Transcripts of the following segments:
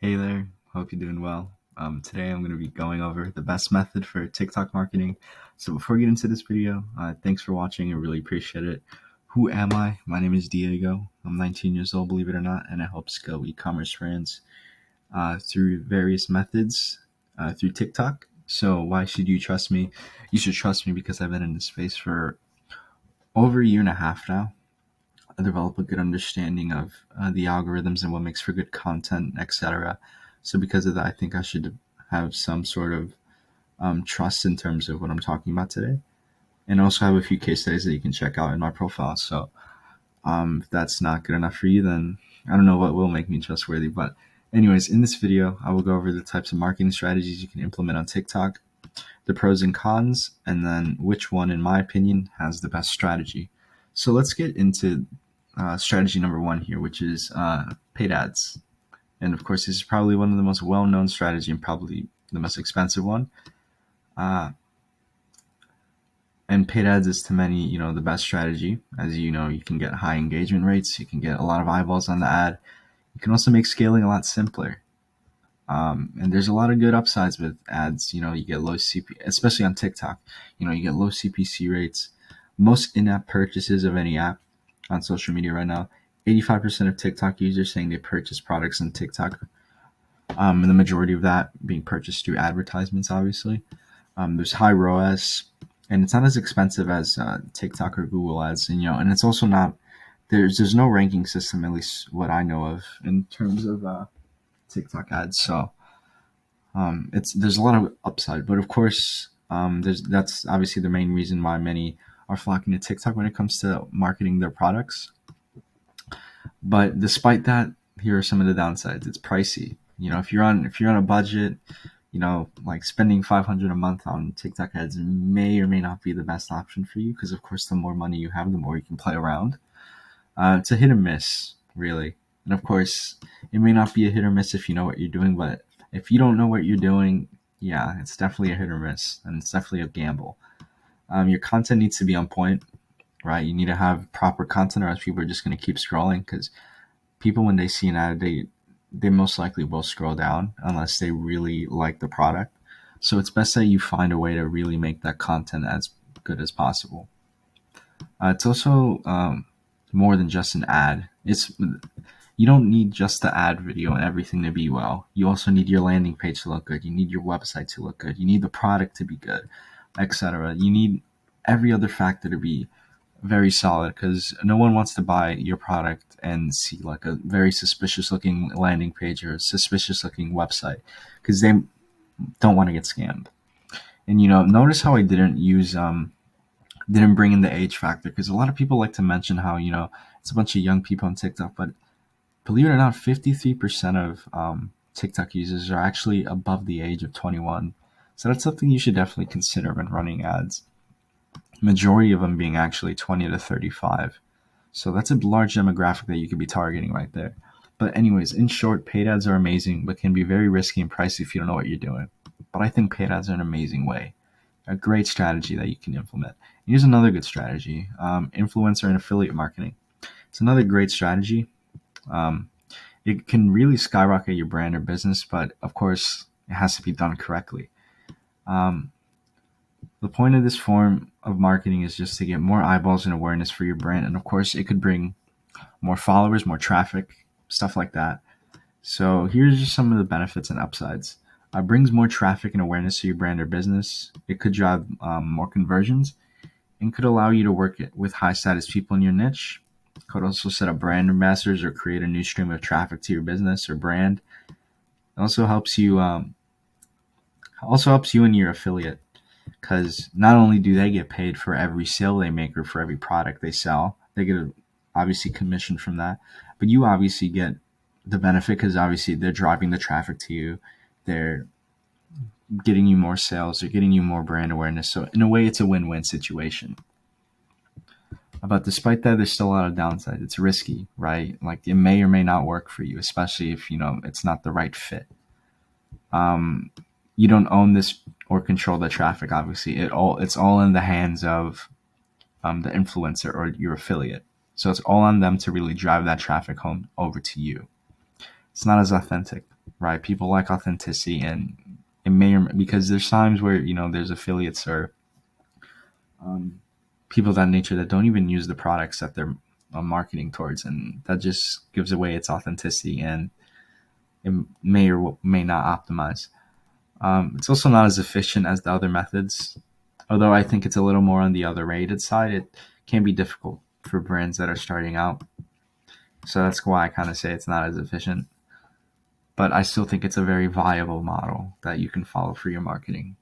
Hey there, hope you're doing well. Today I'm going to be going over the best method for TikTok marketing. So before we get into this video, thanks for watching. I really appreciate it. Who am I? My name is Diego. I'm 19 years old, believe it or not, and I help scale e-commerce brands through various methods through TikTok. So why should you trust me? You should trust me because I've been in this space for over a year and a half now. I develop a good understanding of the algorithms and what makes for good content, etc. So because of that, I think I should have some sort of trust in terms of what I'm talking about today, and also have a few case studies that you can check out in my profile. So if that's not good enough for you, then I don't know what will make me trustworthy. But anyways, in this video, I will go over the types of marketing strategies you can implement on TikTok, the pros and cons, and then which one, in my opinion, has the best strategy. So let's get into strategy number one here, which is paid ads. And of course, this is probably one of the most well-known strategy and probably the most expensive one. Uh, and paid ads is to many, the best strategy. As you know, you can get high engagement rates. You can get a lot of eyeballs on the ad. You can also make scaling a lot simpler. And there's a lot of good upsides with ads. You get low CP, especially on TikTok. You get low CPC rates. Most in-app purchases of any app on social media right now, 85% of TikTok users saying they purchase products on TikTok. And the majority of that being purchased through advertisements, obviously. There's high ROAS, and it's not as expensive as TikTok or Google ads. And it's also not, there's no ranking system, at least what I know of, in terms of TikTok ads. So there's a lot of upside, but of course, that's obviously the main reason why many are flocking to TikTok when it comes to marketing their products. But despite that, here are some of the downsides. It's pricey. If you're on a budget, like spending 500 a month on TikTok ads may or may not be the best option for you, because of course, the more money you have, the more you can play around. It's a hit or miss, really. And of course, it may not be a hit or miss if you know what you're doing, but if you don't know what you're doing, yeah, it's definitely a hit or miss, and it's definitely a gamble. Your content needs to be on point, right? You need to have proper content, or else people are just going to keep scrolling, because people, when they see an ad, they most likely will scroll down unless they really like the product. So it's best that you find a way to really make that content as good as possible. It's also more than just an ad. You don't need just the ad video and everything to be well. You also need your landing page to look good. You need your website to look good. You need the product to be good, etc. You need every other factor to be very solid, because no one wants to buy your product and see like a very suspicious looking landing page or a suspicious looking website, because they don't want to get scammed. And notice how I didn't bring in the age factor, because a lot of people like to mention how it's a bunch of young people on TikTok, but believe it or not, 53% of TikTok users are actually above the age of 21. So that's something you should definitely consider when running ads. Majority of them being actually 20 to 35. So that's a large demographic that you could be targeting right there. But anyways, in short, paid ads are amazing, but can be very risky and pricey if you don't know what you're doing. But I think paid ads are an amazing way, a great strategy that you can implement. Here's another good strategy: influencer and affiliate marketing. It's another great strategy. Um, it can really skyrocket your brand or business, but of course, it has to be done correctly. Um, the point of this form of marketing is just to get more eyeballs and awareness for your brand, and of course, it could bring more followers, more traffic, stuff like that. So here's just some of the benefits and upsides. It brings more traffic and awareness to your brand or business. It could drive more conversions, and could allow you to work with high status people in your niche. Could also set up brand ambassadors or create a new stream of traffic to your business or brand. It also helps you and your affiliate, because not only do they get paid for every sale they make or for every product they sell, they get obviously commission from that, but you obviously get the benefit, because obviously they're driving the traffic to you, they're getting you more sales, they're getting you more brand awareness. So in a way, it's a win-win situation. But despite that, there's still a lot of downsides. It's risky, right? Like, it may or may not work for you, especially if it's not the right fit. Um, you don't own this or control the traffic. Obviously, it's all in the hands of the influencer or your affiliate. So it's all on them to really drive that traffic home over to you. It's not as authentic. right? People like authenticity, and it may or because there's times where there's affiliates or um, people of that nature that don't even use the products that they're marketing towards, and that just gives away its authenticity, and it may or may not optimize. It's also not as efficient as the other methods, although I think it's a little more on the other rated side. It can be difficult for brands that are starting out, so that's why I kind of say it's not as efficient. But I still think it's a very viable model that you can follow for your marketing.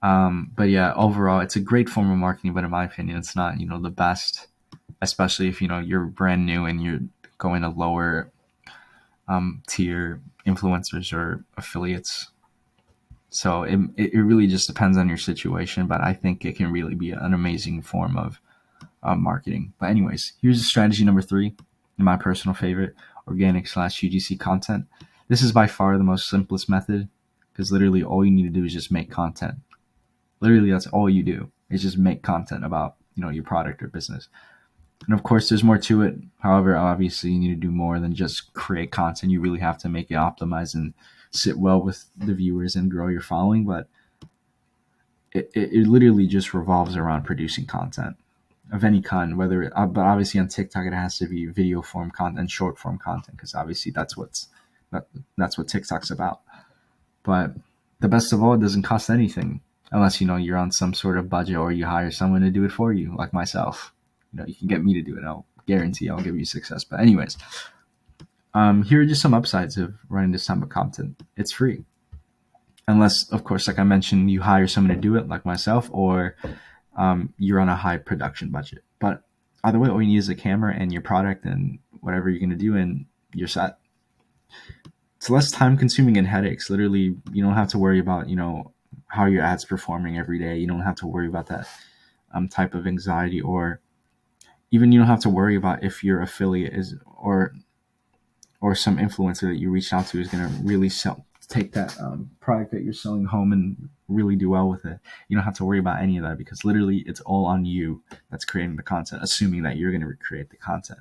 But yeah, overall, it's a great form of marketing, but in my opinion, it's not the best, especially if you're brand new and you're going to lower tier influencers or affiliates. So it really just depends on your situation, but I think it can really be an amazing form of marketing. But anyways, here's strategy number 3, my personal favorite: organic / UGC content. This is by far the most simplest method, because literally all you need to do is just make content. Literally, that's all you do is just make content about your product or business. And of course, there's more to it. However, obviously, you need to do more than just create content. You really have to make it optimize and sit well with the viewers and grow your following. But it literally just revolves around producing content of any kind. But obviously on TikTok, it has to be video form content, short form content, because obviously that's what TikTok's about. But the best of all, it doesn't cost anything unless you're on some sort of budget or you hire someone to do it for you, like myself. You can get me to do it. I'll guarantee I'll give you success. But anyways, here are just some upsides of running this type of content. It's free, unless, of course, like I mentioned, you hire someone to do it, like myself, or you're on a high production budget. But either way, all you need is a camera and your product and whatever you're going to do, and you're set. It's less time consuming and headaches. Literally, you don't have to worry about how your ad's performing every day. You don't have to worry about that type of anxiety, or even you don't have to worry about if your affiliate is or some influencer that you reach out to is going to really take that product that you're selling home and really do well with it. You don't have to worry about any of that, because literally it's all on you that's creating the content, assuming that you're going to recreate the content.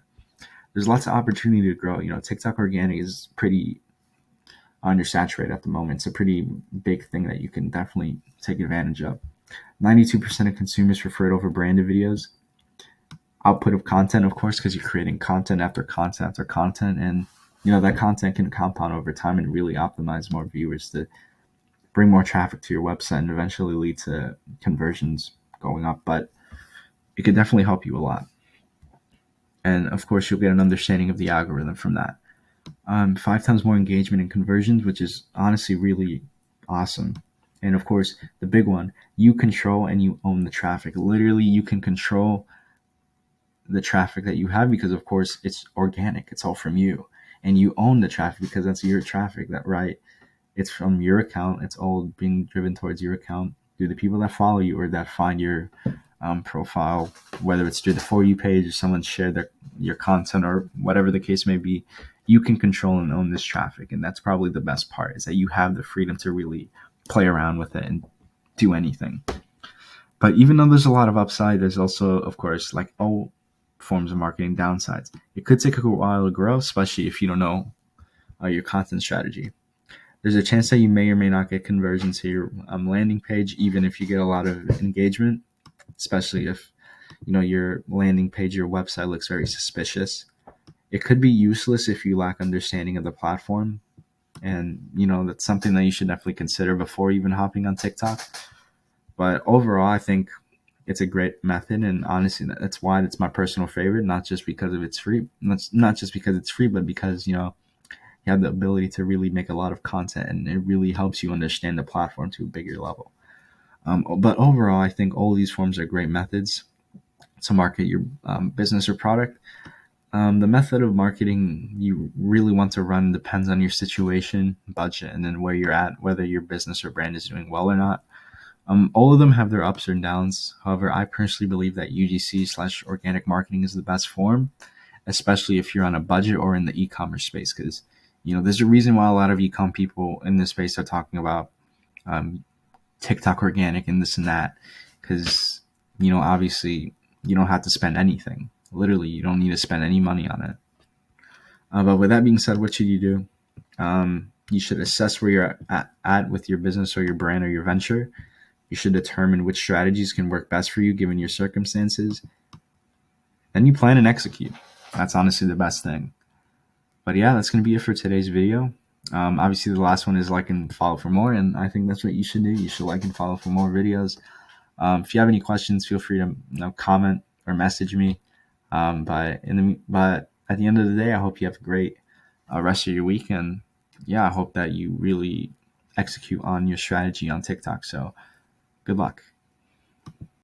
There's lots of opportunity to grow. TikTok organic is pretty undersaturated at the moment. It's a pretty big thing that you can definitely take advantage of. 92% of consumers prefer it over branded videos. Output of content, of course, because you're creating content after content after content, and that content can compound over time and really optimize more viewers to bring more traffic to your website and eventually lead to conversions going up. But it could definitely help you a lot. And of course, you'll get an understanding of the algorithm from that. 5 times more engagement and conversions, which is honestly really awesome. And of course, the big one, you control and you own the traffic. Literally, you can control the traffic that you have, because of course it's organic. It's all from you, and you own the traffic because that's your traffic. It's from your account. It's all being driven towards your account through the people that follow you or that find your profile, whether it's through the For You page or someone shared your content or whatever the case may be. You can control and own this traffic, and that's probably the best part, is that you have the freedom to really play around with it and do anything. But even though there's a lot of upside, there's also, of course, like all forms of marketing, downsides. It could take a while to grow, especially if you don't know your content strategy. There's a chance that you may or may not get conversions to your landing page, even if you get a lot of engagement, especially if your landing page, your website looks very suspicious. It could be useless if you lack understanding of the platform, and that's something that you should definitely consider before even hopping on TikTok. But overall, I think it's a great method, and honestly, that's why it's my personal favorite. Not just because it's free, but because you have the ability to really make a lot of content, and it really helps you understand the platform to a bigger level. But overall, I think all of these forms are great methods to market your business or product. The method of marketing you really want to run depends on your situation, budget, and then where you're at, whether your business or brand is doing well or not. All of them have their ups and downs. However, I personally believe that UGC / organic marketing is the best form, especially if you're on a budget or in the e-commerce space, because there's a reason why a lot of e-com people in this space are talking about TikTok organic and this and that, because obviously you don't have to spend anything. Literally, you don't need to spend any money on it. But with that being said, what should you do? You should assess where you're at with your business or your brand or your venture. You should determine which strategies can work best for you given your circumstances. Then you plan and execute. That's honestly the best thing. But yeah, that's going to be it for today's video. Obviously, the last one is like and follow for more, and I think that's what you should do. You should like and follow for more videos. If you have any questions, feel free to comment or message me. But at the end of the day, I hope you have a great rest of your week, and yeah, I hope that you really execute on your strategy on TikTok. So good luck.